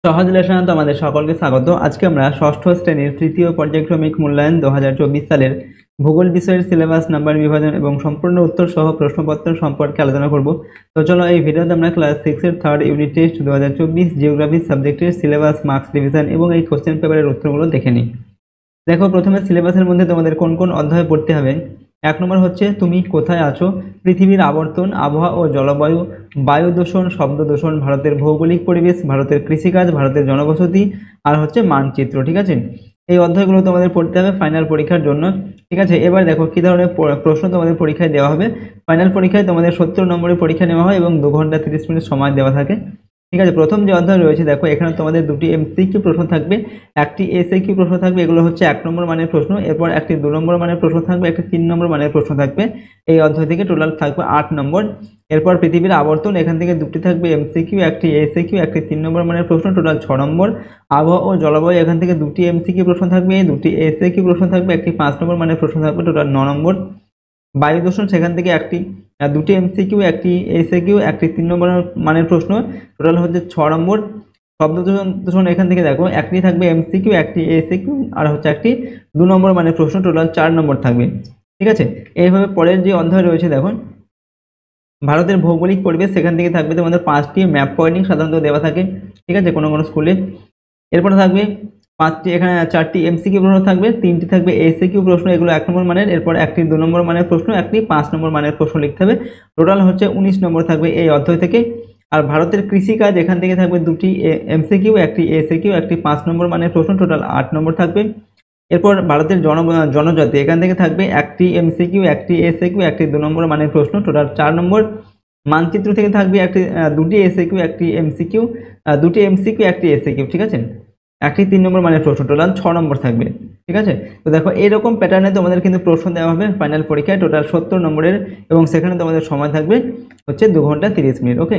সহজ লেসনে তোমাদের সকলকে স্বাগত। আজকে আমরা ষষ্ঠ শ্রেণীর তৃতীয় পর্যায়ক্রমিক মূল্যায়ন 2024 সালের ভূগোল বিষয়ের সিলেবাস নাম্বার বিভাজন এবং সম্পূর্ণ উত্তর সহ প্রশ্নপত্র সম্পর্কে আলোচনা করব। তো চলো এই ভিডিওতে আমরা ক্লাস 6 এর থার্ড ইউনিট টেস্ট 2024 জিওগ্রাফি সাবজেক্টের সিলেবাস, মার্কস ডিভিশন এবং এই কোশ্চেন পেপারের উত্তরগুলো দেখে নিই। দেখো, প্রথমে সিলেবাসের মধ্যে তোমাদের কোন কোন অধ্যায় পড়তে হবে। 1 নম্বর হচ্ছে তুমি কোথায় আছো, পৃথিবীর আবর্তন, আবহাওয়া ও জলবায়ু, বায়ু দূষণ, শব্দ দূষণ, ভারতের ভৌগোলিক পরিবেশ, ভারতের কৃষিকাজ, ভারতের জনবসতি আর হচ্ছে মানচিত্র। ঠিক আছে, এই অধ্যায়গুলো তোমাদের পড়তে হবে ফাইনাল পরীক্ষার জন্য। ঠিক আছে, এবার দেখো কি ধরনের প্রশ্ন তোমাদের পরীক্ষায় দেওয়া হবে। ফাইনাল পরীক্ষায় তোমাদের 70 নম্বরের পরীক্ষা নেওয়া হয় এবং 2 ঘন্টা 30 মিনিট সময় দেওয়া থাকে। ঠিক আছে, প্রথম যে অধ্যায় রয়েছে দেখো, এখানে তোমাদের দুটি এমসিকিউ প্রশ্ন থাকবে, একটি এসএকিউ প্রশ্ন থাকবে। এগুলো হচ্ছে 1 নম্বর মানের প্রশ্ন, এরপর একটি 2 নম্বর মানের প্রশ্ন থাকবে, একটি 3 নম্বর মানের প্রশ্ন থাকবে। এই অধ্যায় থেকে টোটাল থাকবে 8 নম্বর। এরপর পৃথিবীর আবর্তন, এখান থেকে দুটি থাকবে এমসিকিউ, একটি এসএকিউ, একটি 3 নম্বর মানের প্রশ্ন, টোটাল 6 নম্বর। আবহাওয়া ও জলবায়ু, এখান থেকে দুটি এমসিকিউ প্রশ্ন থাকবে, দুটি এসএকিউ প্রশ্ন থাকবে, একটি 5 নম্বর মানের প্রশ্ন থাকবে, টোটাল 9 নম্বর। বায়ু দূষণ, সেখান থেকে দুটি এমসিকিউ, একটি এসএকিউ, একটি 3 নম্বর মানের প্রশ্ন, টোটাল হচ্ছে 6 নম্বর। শব্দ দূষণ, এখান থেকে দেখো একটি থাকবে এমসিকিউ, একটি এসএকিউ আর হচ্ছে একটি 2 নম্বর মানের প্রশ্ন, টোটাল 4 নম্বর থাকবে। ঠিক আছে, এইভাবে পরের যে অধ্যায় রয়েছে দেখো, ভারতের ভৌগোলিক পরিবেশ, সেখান থেকে থাকবে তোমাদের 5টি ম্যাপ পয়েন্টিং সাধারণত দেওয়া থাকে। ঠিক আছে, কোনো কোনো স্কুলে। এরপরে থাকবে 5টি, এখানে 4টি এমসিকিউ প্রশ্ন থাকবে, 3টি থাকবে এসএকিউ প্রশ্ন, এগুলো 1 নম্বর মানের। এরপর একটি 2 নম্বর মানের প্রশ্ন, একটি 5 নম্বর মানের প্রশ্ন লিখতে হবে। টোটাল হচ্ছে 19 নম্বর থাকবে এই অধ্যায় থেকে। আর ভারতের কৃষিকাজ, এখান থেকে থাকবে দুটি এমসিকিউ, একটি এসএকিউ, একটি 5 নম্বর মানের প্রশ্ন, টোটাল 8 নম্বর থাকবে। এরপর ভারতের জনজাতি, এখান থেকে থাকবে একটি এমসিকিউ, একটি এসএকিউ, একটি 2 নম্বর মানের প্রশ্ন, টোটাল 4 নম্বর। মানচিত্র থেকে থাকবে দুটি এসএকিউ, একটি এমসিকিউ, দুটি এমসিকিউ, একটি এসএকিউ। ঠিক আছে, একটি 3 নম্বর মানের প্রশ্ন, টোটাল 6 নম্বর থাকবে। ঠিক আছে, তো দেখো এরকম প্যাটার্নে তোমাদের কিন্তু প্রশ্ন দেওয়া হবে ফাইনাল পরীক্ষায়, টোটাল 70 নম্বরের, এবং সেখানে তোমাদের সময় থাকবে হচ্ছে 2 ঘন্টা 30 মিনিট। ওকে,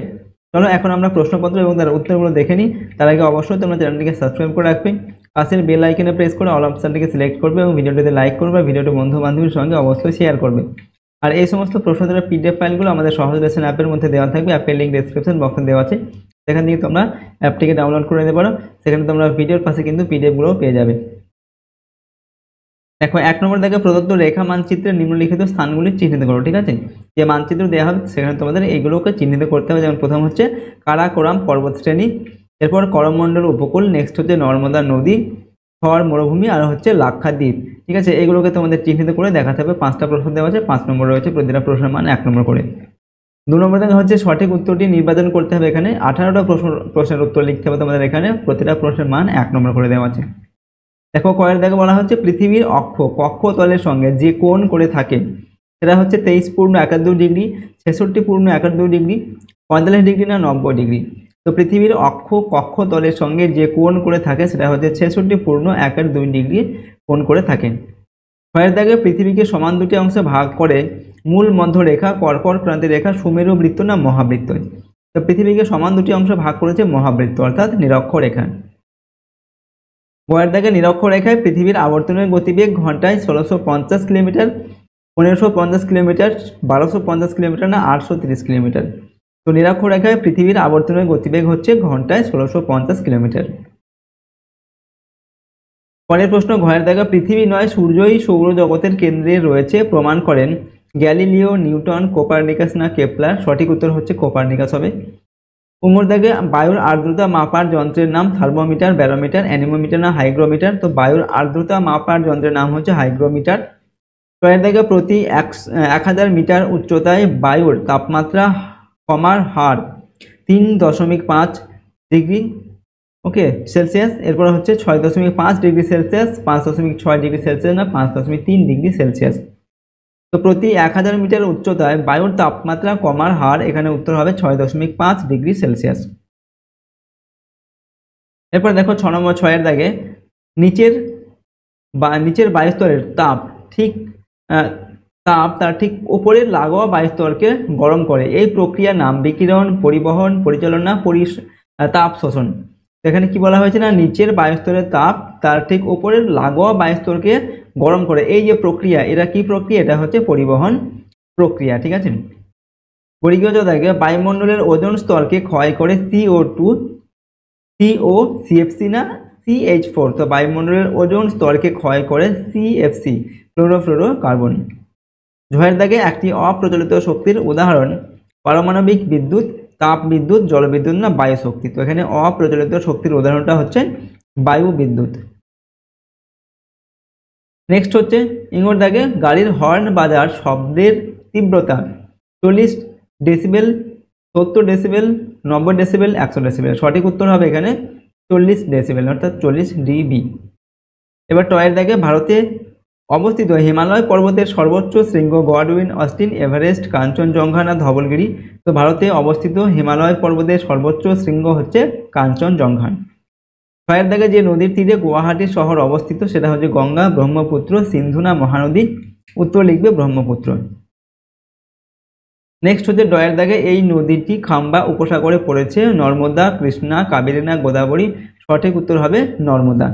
চলো এখন আমরা প্রশ্নপত্র এবং তার উত্তরগুলো দেখে নিই। তার আগে অবশ্যই তোমরা চ্যানেলটিকে সাবস্ক্রাইব করে রাখবে, পাশের বেল আইকনে প্রেস করে অল অপশনটিকে সিলেক্ট করবে এবং ভিডিওটিতে লাইক করবে, ভিডিওটি বন্ধু বান্ধবীর সঙ্গে অবশ্যই শেয়ার করবে। আর এই সমস্ত প্রশ্নোত্তরের পিডিএফ ফাইলগুলো আমাদের সহজ লেসন অ্যাপের মধ্যে দেওয়া থাকবে, অ্যাপের লিঙ্ক ডেসক্রিপশন বক্সে দেওয়া আছে, সেখান থেকে তোমরা অ্যাপটিকে ডাউনলোড করে নিতে পারো। সেখানে তোমরা ভিডিওর পাশে কিন্তু পিডিএফগুলো পেয়ে যাবে। দেখো 1 নম্বর দেখে প্রদত্ত রেখা মানচিত্রের নিম্নলিখিত স্থানগুলি চিহ্নিত করো। ঠিক আছে, যে মানচিত্র দেওয়া হবে সেখানে তোমাদের এইগুলোকে চিহ্নিত করতে হবে। যেমন প্রথম হচ্ছে কারাকোরাম পর্বত শ্রেণী, এরপর করমণ্ডল উপকূল, নেক্সট হচ্ছে নর্মদা নদী, থর মরুভূমি আর হচ্ছে লাক্ষাদ্বীপ। ঠিক আছে, এগুলোকে তোমাদের চিহ্নিত করে দেখাতে হবে। 5টা প্রশ্ন দেওয়া আছে, 5 নম্বর রয়েছে, প্রতিটা প্রশ্নের মান 1 নম্বর করে। 2 নম্বর দেখা হচ্ছে সঠিক উত্তরটি নির্বাচন করতে হবে। এখানে 18টা প্রশ্নের উত্তর লিখতে হবে তোমাদের, এখানে প্রতিটা প্রশ্নের মান 1 নম্বর করে দেওয়া আছে। দেখো কয়ের দাগে বলা হচ্ছে পৃথিবীর অক্ষ কক্ষতলের সঙ্গে যে কোণ করে থাকে সেটা হচ্ছে 23.71 ডিগ্রি, 66.71 ডিগ্রি, 45 ডিগ্রি না 90 ডিগ্রি। তো পৃথিবীর অক্ষ কক্ষতলের সঙ্গে যে কোণ করে থাকে সেটা হচ্ছে 66.12 ডিগ্রি কোণ করে থাকে। ছয়ের দাগে পৃথিবীকে সমান দুটি অংশে ভাগ করে মূল মধ্যরেখা, কর্কট ক্রান্তি রেখা সুমেরু বৃত্ত না মহাবৃত্ত। তো পৃথিবীকে সমান দুটি অংশে ভাগ করেছে মহাবৃত্ত অর্থাৎ নিরক্ষরেখা। বয়ের দাগে নিরক্ষরেখায় পৃথিবীর আবর্তনের গতিবেগ ঘন্টায় 1650 কিলোমিটার, 1550 কিলোমিটার, 1250 কিলোমিটার না 830 কিলোমিটার। তো নিরক্ষরেখায় পৃথিবীর আবর্তনের গতিবেগ হচ্ছে ঘন্টায় 1650 কিলোমিটার। পরের প্রশ্ন, ঘয়ের দাগে পৃথিবী নয় সূর্যই সৌরজগতের কেন্দ্রে রয়েছে প্রমাণ করেন গ্যালিলিও, নিউটন, কোপারনিকাস না কেপলার। সঠিক উত্তর হচ্ছে কোপারনিকাস হবে। উমর দাগে বায়ুর আর্দ্রতা মাপার যন্ত্রের নাম থার্মোমিটার, ব্যারোমিটার, অ্যানিমোমিটার না হাইগ্রোমিটার। তো বায়ুর আর্দ্রতা মাপার যন্ত্রের নাম হচ্ছে হাইগ্রোমিটার। ছয়ের দাগে প্রতি 1000 মিটার উচ্চতায় বায়ুর তাপমাত্রা কমার হার 3.5 ডিগ্রি ওকে সেলসিয়াস। এরপর হচ্ছে 6.5 ডিগ্রি সেলসিয়াস, 5.6 ডিগ্রি সেলসিয়াস না 5.3 ডিগ্রি সেলসিয়াস। তো প্রতি 1000 মিটার উচ্চতায় বায়ুর তাপমাত্রা কমার হার এখানে উত্তর হবে 6.5 ডিগ্রি সেলসিয়াস। এরপর দেখো 6 নম্বর 6-এর দাগে নিচের বায়ুস্তরের তার ঠিক উপরের লাগোয়া বায়ুস্তরকে গরম করে। এই প্রক্রিয়ার নাম বিকিরণ, পরিবহন, পরিচালনা, তাপ শোষণ। এখানে কি বলা হয়েছে না, নিচের বায়ুস্তরের তাপ তার ঠিক উপরের লাগোয়া বায়ুস্তরকে গরম করে। এই যে প্রক্রিয়া, এটা কি প্রক্রিয়া? এটা হচ্ছে পরিবহন প্রক্রিয়া। ঠিক আছে, পরিগত দাগে বায়ুমণ্ডলের ওজোন স্তরকে ক্ষয় করে CO2 CO CFC না CH4, তো বায়ুমণ্ডলের ওজোন স্তরকে ক্ষয় করে CFC ক্লোরোফ্লোরোকার্বন। ঝয়ের দাগে একটি অপ্রচলিত শক্তির উদাহরণ পারমাণবিক বিদ্যুৎ, তাপ বিদ্যুৎ, জলবিদ্যুৎ না বায়ু শক্তি। তো এখানে অপ্রচলিত শক্তির উদাহরণটা হচ্ছে বায়ু বিদ্যুৎ। নেক্সট হচ্ছে ইঙ্গর দাগে গাড়ির হর্ন বাজার শব্দের তীব্রতা 40 ডেসিবেল, 70 ডেসিবেল, 90 ডেসিবেল, 100 ডেসিবেল। সঠিক উত্তর হবে এখানে 40 ডেসিবেল অর্থাৎ 40 ডিবি। এবার টয়ের দাগে ভারতে অবস্থিত হিমালয় পর্বতের সর্বোচ্চ শৃঙ্গ গডউইন, অস্টিন, এভারেস্ট, কাঞ্চনজঙ্ঘা না ধবলগিরি। তো ভারতে অবস্থিত হিমালয় পর্বতের সর্বোচ্চ শৃঙ্গ হচ্ছে কাঞ্চনজঙ্ঘা। ছয়ের দাগে যে নদীর তীরে গুয়াহাটি শহর অবস্থিত সেটা হচ্ছে গঙ্গা, ব্রহ্মপুত্র, সিন্ধু না মহানদী। উত্তর লিখবে ব্রহ্মপুত্র। নেক্সট হচ্ছে ডয়ের দাগে এই নদীটি খাম্বা উপসাগরে পড়েছে নর্মদা, কৃষ্ণা, কাবেরী না গোদাবরী। সঠিক উত্তর হবে নর্মদা।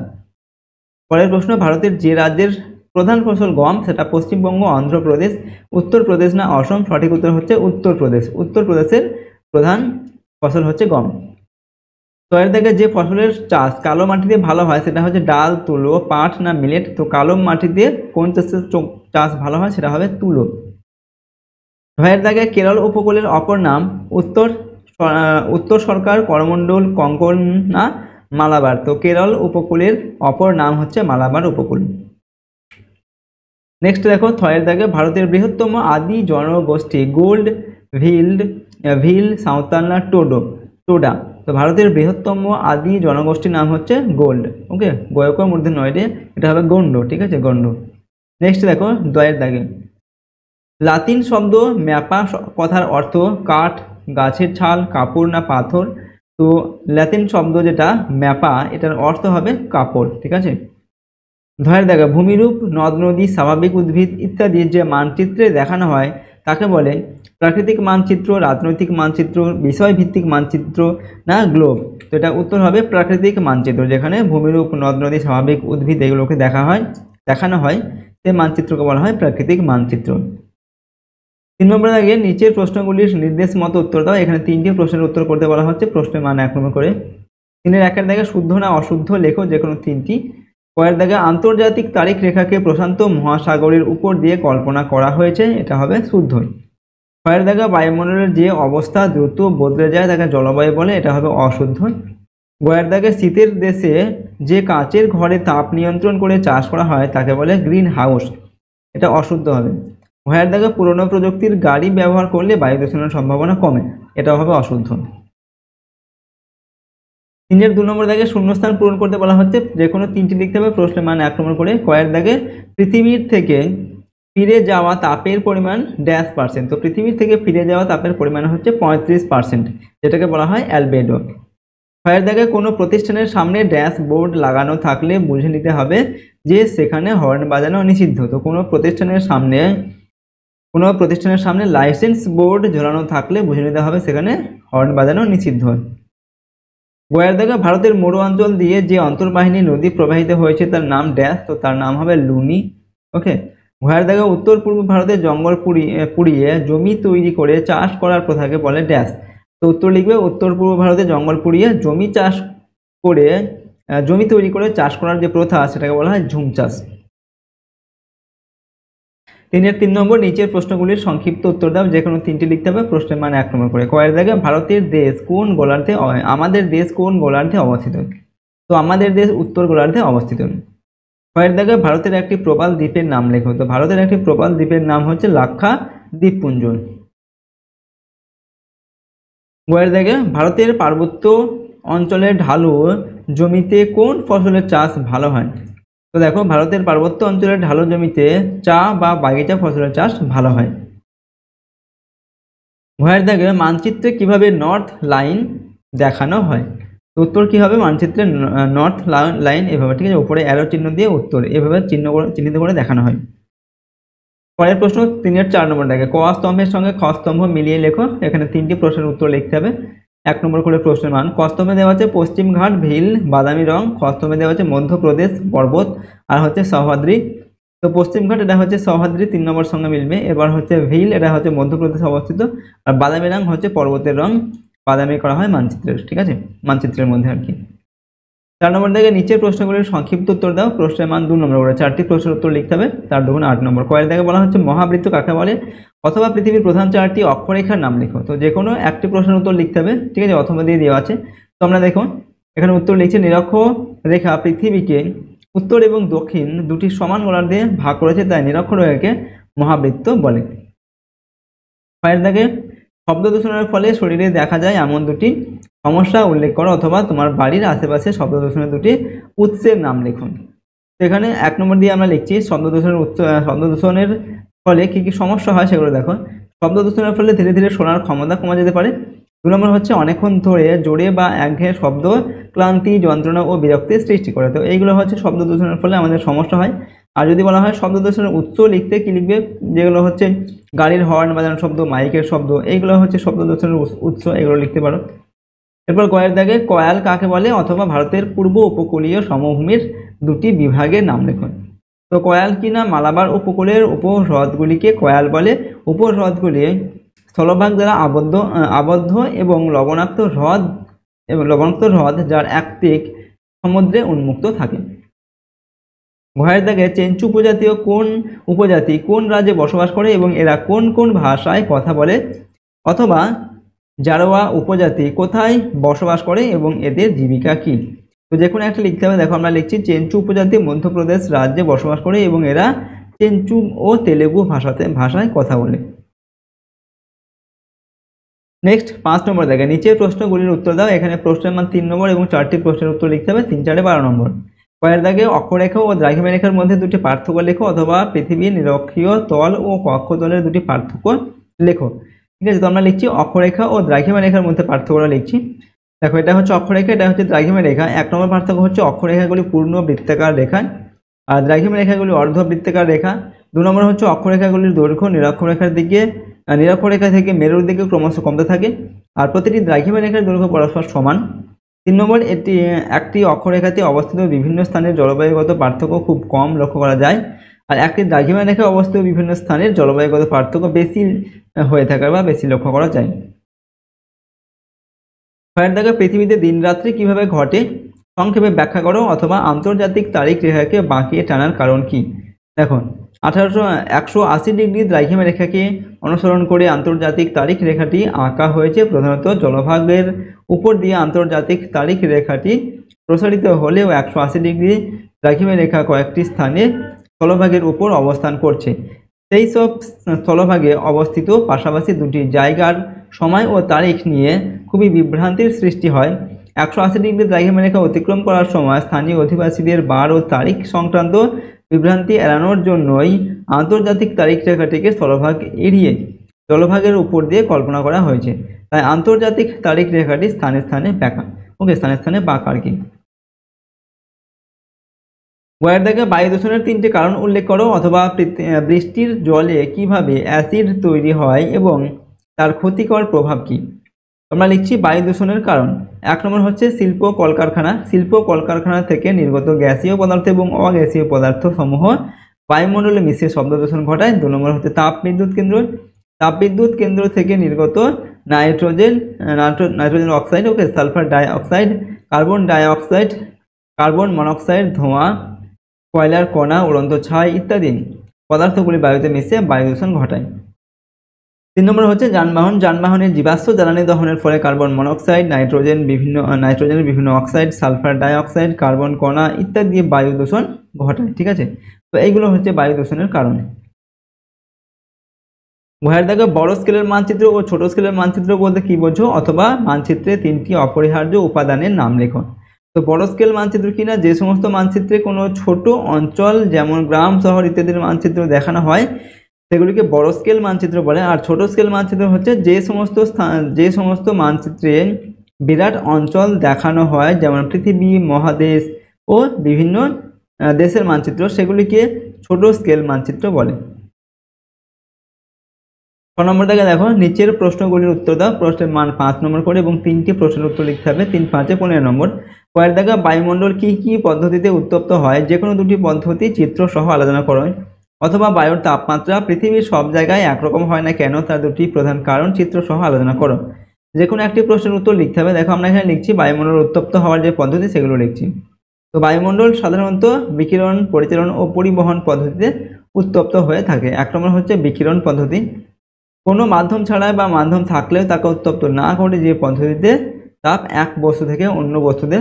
পরের প্রশ্ন ভারতের যে রাজ্যের প্রধান ফসল গম সেটা পশ্চিমবঙ্গ, অন্ধ্রপ্রদেশ, উত্তরপ্রদেশ না অসম। সঠিক উত্তর হচ্ছে উত্তরপ্রদেশ। উত্তরপ্রদেশের প্রধান ফসল হচ্ছে গম। ছয়ের দাগে যে ফসলের চাষ কালো মাটিতে ভালো হয় সেটা হচ্ছে ডাল, তুলো, পাট না মিলেট। তো কালো মাটিতে কোন চাষ ভালো হয় সেটা হবে তুলো। ছয়ের দাগে কেরল উপকূলের অপর নাম উত্তর সরকার, করমণ্ডল, কঙ্কন না মালাবার। তো কেরল উপকূলের অপর নাম হচ্ছে মালাবার উপকূল। নেক্সট দেখো ছয়ের দাগে ভারতের বৃহত্তম আদি জনগোষ্ঠী গোল্ড, ভিল, সাঁওতাল না টোডা। তো ভারতের বৃহত্তম আদি জনগোষ্ঠীর নাম হচ্ছে গোল্ড। ওকে, গয়কের মধ্যে নয় রে, এটা হবে গন্ড। ঠিক আছে, গন্ড। নেক্সট দেখো দয়ের দাগে লাতিন শব্দ ম্যাপা কথার অর্থ কাঠ, গাছের ছাল, কাপড় না পাথর। তো লাতিন শব্দ যেটা ম্যাপা এটার অর্থ হবে কাপড়। ঠিক আছে। ধয়ের দাগে ভূমিরূপ, নদ নদী, স্বাভাবিক উদ্ভিদ ইত্যাদি যে মানচিত্রে দেখানো হয় তাকে বলে প্রাকৃতিক মানচিত্র, রাজনৈতিক মানচিত্র, বিষয়ভিত্তিক মানচিত্র না গ্লোব। তো এটা উত্তর হবে প্রাকৃতিক মানচিত্র, যেখানে ভূমিরূপ, নদ নদী, স্বাভাবিক উদ্ভিদ এগুলোকে দেখানো হয় সেই মানচিত্রকে বলা হয় প্রাকৃতিক মানচিত্র। 3 নম্বর দাগে নিচের প্রশ্নগুলির নির্দেশ মতো উত্তর দাও। এখানে 3টি প্রশ্নের উত্তর করতে বলা হচ্ছে, প্রশ্নের মান 1 নম্বর করে। 3-এর 1-এর দাগে শুদ্ধ না অশুদ্ধ লেখো যে কোনো 3টি। কয়ের দাগে আন্তর্জাতিক তারিখ রেখাকে প্রশান্ত মহাসাগরের উপর দিয়ে কল্পনা করা হয়েছে, এটা হবে শুদ্ধ। কয়ের দাগে বায়ুমণ্ডলের যে অবস্থা দ্রুত বদলে যায় তাকে জলবায়ু বলে, এটা হবে অশুদ্ধ। গয়ের দাগে শীতের দেশে যে কাচের ঘরে তাপ নিয়ন্ত্রণ করে চাষ করা হয় তাকে বলে গ্রিন হাউস, এটা অশুদ্ধ হবে। ভয়ের দাগে পুরনো প্রযুক্তির গাড়ি ব্যবহার করলে বায়ু দূষণের সম্ভাবনা কমে, এটা হবে অশুদ্ধ। 3-এর 2 নম্বর দাগে শূন্যস্থান পূরণ করতে বলা হচ্ছে, যে কোনো 3টি লিখতে হবে, প্রশ্নের মান 1 নম্বর করে। কয়ের দাগে পৃথিবীর থেকে ফিরে যাওয়া তাপের পরিমাণ %। তো পৃথিবীর থেকে ফিরে যাওয়া তাপের পরিমাণ হচ্ছে 35%, যেটাকে বলা হয় অ্যালবেডো। কয়ের দাগে কোনো প্রতিষ্ঠানের সামনে ড্যাশবোর্ড লাগানো থাকলে বুঝে নিতে হবে যে সেখানে হর্ন বাজানো নিষিদ্ধ। তো কোনো প্রতিষ্ঠানের সামনে লাইসেন্স বোর্ড ঝোলানো থাকলে বুঝে নিতে হবে সেখানে হর্ন বাজানো নিষিদ্ধ। গয়ের দাগে ভারতের মরু অঞ্চল দিয়ে যে অন্তর্বাহিনী নদী প্রবাহিত হয়েছে তার নাম ড্যাশ। তো তার নাম হবে লুনি। ওকে। গয়ের দাগে উত্তর পূর্ব ভারতের জঙ্গল পুড়িয়ে জমি তৈরি করে চাষ করার প্রথাকে বলে ড্যাশ। তো উত্তর লিখবে উত্তর পূর্ব ভারতে জঙ্গল পুড়িয়ে জমি তৈরি করে চাষ করার যে প্রথা সেটাকে বলা হয় ঝুম চাষ। 3-এর 3 নম্বর নিচের প্রশ্নগুলির সংক্ষিপ্ত উত্তর দাও, যে কোনো 3টি লিখতে হবে, প্রশ্নের মান 1 নম্বর করে। কয়ের দাগে আমাদের দেশ কোন গোলার্ধে অবস্থিত? তো আমাদের দেশ উত্তর গোলার্ধে অবস্থিত। কয়ের দাগে ভারতের একটি প্রবাল দ্বীপের নাম লেখো। তো ভারতের একটি প্রবাল দ্বীপের নাম হচ্ছে লাক্ষা দ্বীপপুঞ্জ। গয়ের দাগে ভারতের পার্বত্য অঞ্চলের ঢালু জমিতে কোন ফসলের চাষ ভালো হয়? তো দেখো ভারতের পার্বত্য অঞ্চলের ঢালু জমিতে চা বা বাগিচা ফসলের চাষ ভালো হয়। ঘয়ের দাগে মানচিত্রে কিভাবে নর্থ লাইন দেখানো হয়? তো উত্তর কি হবে? মানচিত্রে নর্থ লাইন এভাবে, ঠিক আছে, উপরে অ্যারো চিহ্ন দিয়ে উত্তর এভাবে চিহ্নিত করে দেখানো হয়। পরের প্রশ্ন 3-এর 4 নম্বর দাগে ক স্তম্ভের সঙ্গে খ স্তম্ভ মিলিয়ে লেখো। এখানে 3টি প্রশ্নের উত্তর লিখতে হবে। 1 নম্বর করে প্রশ্নের মান। ক স্তম্ভে দেওয়া আছে পশ্চিম ঘাট, ভিল, বাদামি রং। খ স্তম্ভে দেওয়া আছে মধ্যপ্রদেশ পর্বত আর হচ্ছে সহ্যাদ্রি। তো পশ্চিম ঘাট এটা হচ্ছে সহ্যাদ্রি, 3 নম্বর সঙ্গে মিলবে। এবার হচ্ছে ভিল, এটা হচ্ছে মধ্যপ্রদেশে অবস্থিত। আর বাদামি রং হচ্ছে পর্বতের রং, বাদামি করা হয় মানচিত্রের, ঠিক আছে, মানচিত্রের মধ্যে আর কি। 4 নম্বর থেকে নিচের প্রশ্নগুলির সংক্ষিপ্ত উত্তর দাও। প্রশ্নের মান 2 নম্বর করে 4টি প্রশ্নের উত্তর লিখতে হবে, 4 দুগুণ 8 নম্বর। কয়ের দাগে বলা হচ্ছে মহাবৃত্ত কাকে বলে, অথবা পৃথিবীর প্রধান 4টি অক্ষরেখার নাম লিখো। তো যে কোনো একটি প্রশ্নের উত্তর লিখতে হবে, ঠিক আছে, অথবা দিয়ে দেওয়া আছে। তো আমরা দেখো এখানে উত্তর লিখছে, নিরক্ষরেখা পৃথিবীকে উত্তর এবং দক্ষিণ দুটি সমান গোলার্ধ দিয়ে ভাগ করেছে, তাই নিরক্ষরেখাকে মহাবৃত্ত বলে। কয়ের দাগে শব্দ দূষণের ফলে শরীরে দেখা যায় এমন দুটি সমস্যা উল্লেখ করো, অথবা তোমার বাড়ির আশেপাশে শব্দ দূষণের দুটি উৎসের নাম লিখুন। তো এখানে 1 নম্বর দিয়ে আমরা লিখছি শব্দ দূষণের ফলে কি কি সমস্যা হয় সেগুলো দেখো। শব্দ দূষণের ফলে ধীরে ধীরে শোনার ক্ষমতা কমে যেতে পারে। 2 নম্বর হচ্ছে অনেকক্ষণ ধরে জোরে বা একঘেয়ে শব্দ ক্লান্তি, যন্ত্রণা ও বিরক্তির সৃষ্টি করে। তো এইগুলো হচ্ছে শব্দ দূষণের ফলে আমাদের সমস্যা হয়। আর যদি বলা হয় শব্দ দূষণের উৎস লিখতে, কি লিখবে, যেগুলো হচ্ছে গাড়ির হর্ন বাজানোর শব্দ, মাইকের শব্দ, এইগুলো হচ্ছে শব্দ দূষণের উৎস, এগুলো লিখতে পারো। এরপর কয়ের দাগে কয়াল কাকে বলে, অথবা ভারতের পূর্ব উপকূলীয় সমভূমির দুটি বিভাগের নাম লিখুন। তো কয়াল কিনা মালাবার উপকূলের উপহ্রদগুলিকে কয়াল বলে। উপহ্রদগুলি স্থলভাগ দ্বারা আবদ্ধ এবং লবণাক্ত হ্রদ যার একদিক সমুদ্রে উন্মুক্ত থাকে। ঘয়ের দাগে চেঞ্চু উপজাতীয় কোন উপজাতি কোন রাজ্যে বসবাস করে এবং এরা কোন কোন ভাষায় কথা বলে, অথবা জারোয়া উপজাতি কোথায় বসবাস করে এবং এদের জীবিকা কি। তো যে কোনো একটা লিখতে হবে। দেখো আমরা লিখছি চেঞ্চু উপজাতি মধ্যপ্রদেশ রাজ্যে বসবাস করে এবং এরা চেঞ্চু ও তেলেগু ভাষায় কথা বলে। নেক্সট 5 নম্বর দেখে নিচের প্রশ্নগুলির উত্তর দাও। এখানে প্রশ্নের মান 3 নম্বর এবং 4টি প্রশ্নের উত্তর লিখতে হবে, 3 4 12 নম্বর। কয়ের দাগে অক্ষরেখা ও দ্রাঘিমা রেখার মধ্যে দুটি পার্থক্য লেখো, অথবা পৃথিবীর নিরক্ষীয় তল ও কক্ষতলের দুটি পার্থক্য লেখো। ঠিক আছে, তো আমরা লিখছি অক্ষরেখা ও দ্রাঘিমা রেখার মধ্যে পার্থক্যটা লিখছি। দেখো এটা হচ্ছে অক্ষরেখা, এটা হচ্ছে দ্রাঘিমা রেখা। 1 নম্বর পার্থক্য হচ্ছে অক্ষরেখাগুলি পূর্ণ বৃত্তাকার রেখা আর দ্রাঘিমা রেখাগুলি অর্ধ বৃত্তাকার রেখা। 2 নম্বর হচ্ছে অক্ষরেখাগুলির দৈর্ঘ্য নিরক্ষরেখা থেকে মেরুর দিকে ক্রমশ কমতে থাকে, আর প্রতিটি দ্রাঘিমা রেখার দৈর্ঘ্য পরস্পর সমান। 3 নম্বর একটি অক্ষরেখাতে অবস্থিত বিভিন্ন স্থানের জলবায়ুগত পার্থক্য খুব কম লক্ষ্য করা যায়, আর একটি দ্রাঘিমা রেখায় অবস্থিত বিভিন্ন স্থানের জলবায়ুগত পার্থক্য বেশি হয়ে থাকে বা বেশি লক্ষ্য করা যায়। ছয়ের দাগে পৃথিবীতে দিন রাত্রি কিভাবে ঘটে সংক্ষেপে ব্যাখ্যা করো, অথবা আন্তর্জাতিক তারিখ রেখাকে বাঁকিয়ে টানার কারণ কি। দেখো 180 ডিগ্রি দ্রাঘিমা রেখাকে অনুসরণ করে আন্তর্জাতিক তারিখ রেখাটি আঁকা হয়েছে। প্রধানত জলভাগের উপর দিয়ে আন্তর্জাতিক তারিখ রেখাটি প্রসারিত হলেও 180 ডিগ্রি দ্রাঘিমা রেখা কয়েকটি স্থানে স্থলভাগের উপর অবস্থান করছে। সেই সব স্থলভাগে অবস্থিত পাশাপাশি দুটি জায়গার সময় ও তারিখ নিয়ে খুবই বিভ্রান্তির সৃষ্টি হয়। 180 ডিগ্রি দ্রাঘিমা রেখা অতিক্রম করার সময় স্থানীয় অধিবাসীদের বার ও তারিখ সংক্রান্ত বিভ্রান্তি এড়ানোর জন্যই আন্তর্জাতিক তারিখ রেখাটিকে স্থলভাগ এড়িয়ে জলভাগের উপর দিয়ে কল্পনা করা হয়েছে। তাই আন্তর্জাতিক তারিখ রেখাটি স্থানে স্থানে বাঁকা, স্থানে স্থানে বাঁকা আর কি। বইয়ের দাগে বায়ু দূষণের 3টি কারণ উল্লেখ করো, অথবা বৃষ্টির জলে কিভাবে অ্যাসিড তৈরি হয় এবং তার ক্ষতিকর প্রভাব কি। আমরা লিখছি বায়ু দূষণের কারণ। 1 নম্বর হচ্ছে শিল্প কলকারখানা থেকে নির্গত গ্যাসীয় পদার্থ এবং অগ্যাসীয় পদার্থ সমূহ বায়ুমণ্ডলে মিশে শব্দ দূষণ ঘটায়। 2 নম্বর হচ্ছে তাপবিদ্যুৎ কেন্দ্র থেকে নির্গত nitrogen oxide, sulphur dioxide, carbon monoxide, ধোঁয়া, কয়লার কণা, উড়ন্ত ছাই ইত্যাদি পদার্থগুলি বায়ুতে মিশে বায়ু দূষণ ঘটায়। 3 নম্বর হচ্ছে যানবাহনের জীবাশ্ম জ্বালানি দহনের ফলে কার্বন মনোক্সাইড, নাইট্রোজেনের বিভিন্ন অক্সাইড, সালফার ডাইঅক্সাইড, কার্বন কণা ইত্যাদি বায়ু দূষণ ঘটায়। ঠিক আছে, তো এইগুলো হচ্ছে বায়ু দূষণের কারণ। বইয়ের দাগে বড় স্কেলের মানচিত্র ও ছোট স্কেলের মানচিত্র বলতে কি বোঝো, অথবা মানচিত্রে 3টি অপরিহার্য উপাদানের নাম লেখো। তো বড় স্কেল মানচিত্র কিনা যে সমস্ত মানচিত্রে কোনো ছোট অঞ্চল যেমন গ্রাম শহর ইত্যাদির মানচিত্র দেখানো হয় সেগুলিকে বড় স্কেল মানচিত্র বলে। আর ছোট স্কেল মানচিত্র হচ্ছে যে সমস্ত মানচিত্রে বিরাট অঞ্চল দেখানো হয়, যেমন পৃথিবী, মহাদেশ ও বিভিন্ন দেশের মানচিত্র, সেগুলিকে ছোট স্কেল মানচিত্র বলে। 6 নম্বর থেকে দেখো নিচের প্রশ্নগুলির উত্তর দাও। প্রশ্নের মান 5 নম্বর করে এবং 3টি প্রশ্নের উত্তর লিখতে হবে, 3 5 15 নম্বর। কয়ের দাগা বায়ুমণ্ডল কি কি পদ্ধতিতে উত্তপ্ত হয়, যে কোনো দুটি পদ্ধতি চিত্র সহ আলোচনা করো, অথবা বায়ুর তাপমাত্রা পৃথিবীর সব জায়গায় একরকম হয় না কেন, তার দুটি প্রধান কারণ চিত্র সহ আলোচনা করো। যে কোনো একটি প্রশ্নের উত্তর লিখতে হবে। দেখো আমরা এখানে লিখছি বায়ুমণ্ডল উত্তপ্ত হওয়ার যে পদ্ধতি সেগুলো লিখছি। তো বায়ুমণ্ডল সাধারণত বিকিরণ, পরিচালন ও পরিবহন পদ্ধতিতে উত্তপ্ত হয়ে থাকে। 1 নম্বর হচ্ছে বিকিরণ পদ্ধতি। কোনো মাধ্যম ছাড়া বা মাধ্যম থাকলেও তাকে উত্তপ্ত না করে যে পদ্ধতিতে তাপ এক বস্তু থেকে অন্য বস্তুতে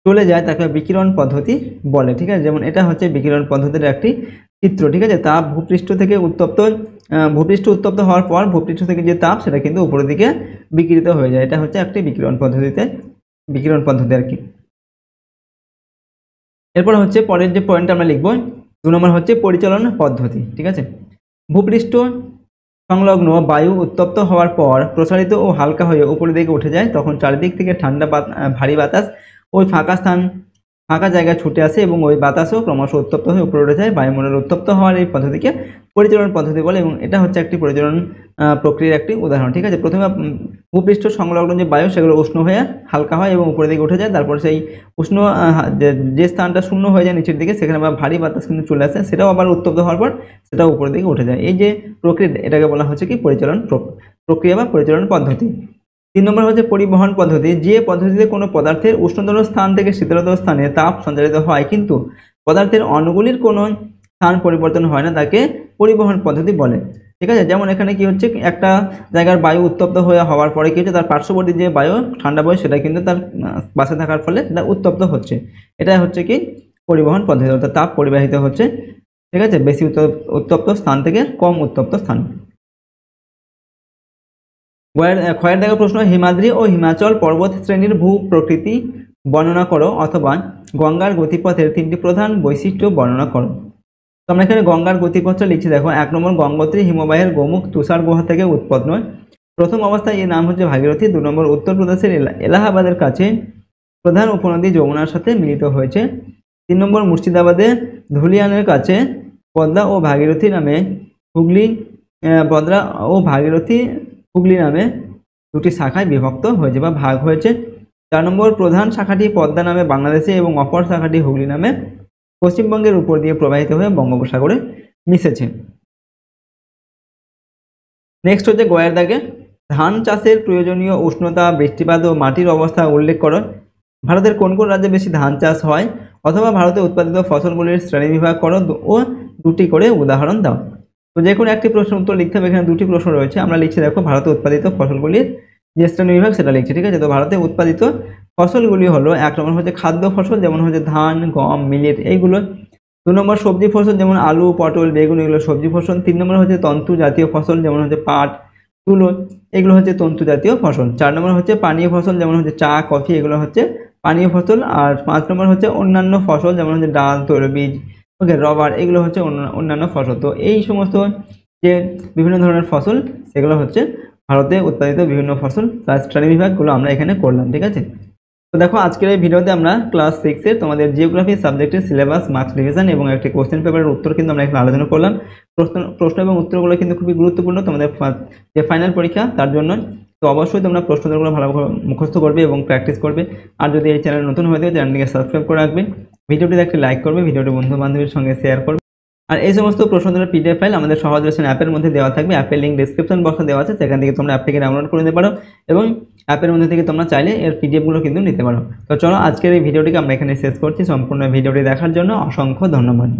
চলে যায় তাকে বিকিরণ পদ্ধতি বলে। ঠিক আছে, যেমন এটা হচ্ছে বিকিরণ পদ্ধতির একটি চিত্র। ঠিক আছে, তাপ ভূপৃষ্ঠ থেকে ভূপৃষ্ঠ উত্তপ্ত হওয়ার পর ভূপৃষ্ঠ থেকে যে তাপ সেটা কিন্তু উপরের দিকে বিকিরিত হয়ে যায়। এটা হচ্ছে একটি বিকিরণ পদ্ধতি আর কি। এরপর হচ্ছে পরের যে পয়েন্ট আমরা লিখব 2 নম্বর হচ্ছে পরিচালন পদ্ধতি। ঠিক আছে, ভূপৃষ্ঠ সংলগ্ন বায়ু উত্তপ্ত হওয়ার পর প্রসারিত ও হালকা হয়ে উপরের দিকে উঠে যায়, তখন চারিদিক থেকে ঠান্ডা ভারী বাতাস ওই ফাঁকা জায়গায় ছুটে আসে এবং ওই বাতাসও ক্রমশ উত্তপ্ত হয়ে উপরে উঠে যায়। বায়ুমণ্ডল উত্তপ্ত হওয়ার এই পদ্ধতিকে পরিচালন পদ্ধতি বলে এবং এটা হচ্ছে একটি পরিচালন প্রক্রিয়ার একটি উদাহরণ। ঠিক আছে, প্রথমে ভূপৃষ্ঠ সংলগ্ন যে বায়ু সেগুলো উষ্ণ হয়ে হালকা হয় এবং উপরের দিকে উঠে যায়, তারপর সেই উষ্ণ যে স্থানটা শূন্য হয়ে যায় নিচের দিকে, সেখানে আবার ভারী বাতাস কিন্তু চলে আসে, সেটাও আবার উত্তপ্ত হওয়ার পর সেটাও উপরের দিকে উঠে যায়। এই যে প্রক্রিয়া এটাকে বলা হচ্ছে কি পরিচালন প্রক্রিয়া বা পরিচালন পদ্ধতি। 3 নম্বর হচ্ছে পরিবহন পদ্ধতি। যে পদ্ধতিতে কোনো পদার্থের উষ্ণতর স্থান থেকে শীতলতর স্থানে তাপ সঞ্চারিত হয় কিন্তু পদার্থের অণুগুলির কোনো স্থান পরিবর্তন হয় না, তাকে পরিবহন পদ্ধতি বলে। ঠিক আছে, যেমন এখানে কি হচ্ছে, একটা জায়গার বায়ু উত্তপ্ত হওয়ার পরে কি হচ্ছে, তার পার্শ্ববর্তী যে বায়ু ঠান্ডা বায়ু সেটা কিন্তু তার পাশে থাকার ফলে সেটা উত্তপ্ত হচ্ছে। এটা হচ্ছে কি পরিবহন পদ্ধতি, অর্থাৎ তাপ পরিবাহিত হচ্ছে। ঠিক আছে, বেশি উত্তপ্ত স্থান থেকে কম উত্তপ্ত স্থান। ক্ষয়ের দেখা প্রশ্ন, হিমাদ্রি ও হিমাচল পর্বত শ্রেণীর ভূ প্রকৃতি বর্ণনা করো অথবা গঙ্গার গতিপথের 3টি প্রধান বৈশিষ্ট্য বর্ণনা করো। তো আমরা এখানে গঙ্গার গতিপথটা লিখছি। দেখো 1 নম্বর, গঙ্গোত্রী হিমবাহের গোমুখ তুষার গুহা থেকে উৎপন্ন। প্রথম অবস্থায় এর নাম হচ্ছে ভাগীরথী। 2 নম্বর, উত্তরপ্রদেশের এলাহাবাদের কাছে প্রধান উপনদী যমুনার সাথে মিলিত হয়েছে। 3 নম্বর, মুর্শিদাবাদে ধুলিয়ানের কাছে পদ্মা ও ভাগীরথী নামে হুগলি নামে দুটি শাখায় বিভক্ত হয়েছে বা ভাগ হয়েছে। 4 নম্বর, প্রধান শাখাটি পদ্মা নামে বাংলাদেশে এবং অপর শাখাটি হুগলি নামে পশ্চিমবঙ্গের উপর দিয়ে প্রবাহিত হয়ে বঙ্গোপসাগরে মিশেছে। নেক্সট হচ্ছে গয়ের দাগে, ধান চাষের প্রয়োজনীয় উষ্ণতা, বৃষ্টিপাত ও মাটির অবস্থা উল্লেখ করো। ভারতের কোন কোন রাজ্যে বেশি ধান চাষ হয় অথবা ভারতে উৎপাদিত ফসলগুলির শ্রেণীবিভাগ করো ও 2টি করে উদাহরণ দাও। তো যে কোনো একটি প্রশ্নের উত্তর লিখতে হবে। এখানে 2টি প্রশ্ন রয়েছে, আমরা লিখছি। দেখো ভারতে উৎপাদিত ফসলগুলির যে শ্রেণীবিভাগ সেটা লিখছি। ঠিক আছে, তো ভারতে উৎপাদিত ফসলগুলি হলো 1 নম্বর হচ্ছে খাদ্য ফসল, যেমন হচ্ছে ধান, গম, মিলেট এইগুলো। 2 নম্বর সবজি ফসল, যেমন আলু, পটল, বেগুন, এগুলো সবজি ফসল। 3 নম্বর হচ্ছে তন্তু জাতীয় ফসল, যেমন হচ্ছে পাট, তুলো, এগুলো হচ্ছে তন্তু জাতীয় ফসল। 4 নম্বর হচ্ছে পানীয় ফসল, যেমন হচ্ছে চা, কফি, এগুলো হচ্ছে পানীয় ফসল। আর 5 নম্বর হচ্ছে অন্যান্য ফসল, যেমন হচ্ছে ডাল, তৈলবীজ, ওকে, রবার, এগুলো হচ্ছে অন্যান্য ফসল। তো এই সমস্ত যে বিভিন্ন ধরনের ফসল সেগুলো হচ্ছে ভারতে উৎপাদিত বিভিন্ন ফসল, তার শ্রেণীবিভাগগুলো আমরা এখানে করলাম। ঠিক আছে, তো দেখো আজকের এই ভিডিওতে আমরা ক্লাস 6 এর তোমাদের জিওগ্রাফি সাবজেক্টের সিলেবাস, মার্কস রিভিশন এবং একটি কোশ্চেন পেপারের উত্তর কিন্তু আমরা এখানে আলোচনা করলাম। প্রশ্ন এবং উত্তরগুলো কিন্তু খুবই গুরুত্বপূর্ণ তোমাদের যে ফাইনাল পরীক্ষা তার জন্য। তো অবশ্যই তোমরা প্রশ্নোত্তরগুলো ভালোভাবে মুখস্থ করবে এবং প্র্যাকটিস করবে। আর যদি এই চ্যানেল নতুন হয়ে থাকে চ্যানেলটিকে সাবস্ক্রাইব করে রাখবে, ভিডিওটিতে একটি লাইক করবে, ভিডিওটি বন্ধু বান্ধবের সঙ্গে শেয়ার করবে। আর এই সমস্ত প্রশ্নোত্তরের পিডিএফ ফাইল আমাদের সহজ লেসন অ্যাপের মধ্যে দেওয়া থাকবে। অ্যাপের লিঙ্ক ডেসক্রিপশন বক্সে দেওয়া আছে, সেখান থেকে তোমরা অ্যাপ থেকে ডাউনলোড করে নিতে পারো এবং অ্যাপের মধ্যে থেকে তোমরা চাইলে এর পিডিএফগুলো কিন্তু নিতে পারো। তো চলো আজকের এই ভিডিওটিকে আমরা এখানে শেষ করছি। সম্পূর্ণ ভিডিওটি দেখার জন্য অসংখ্য ধন্যবাদ।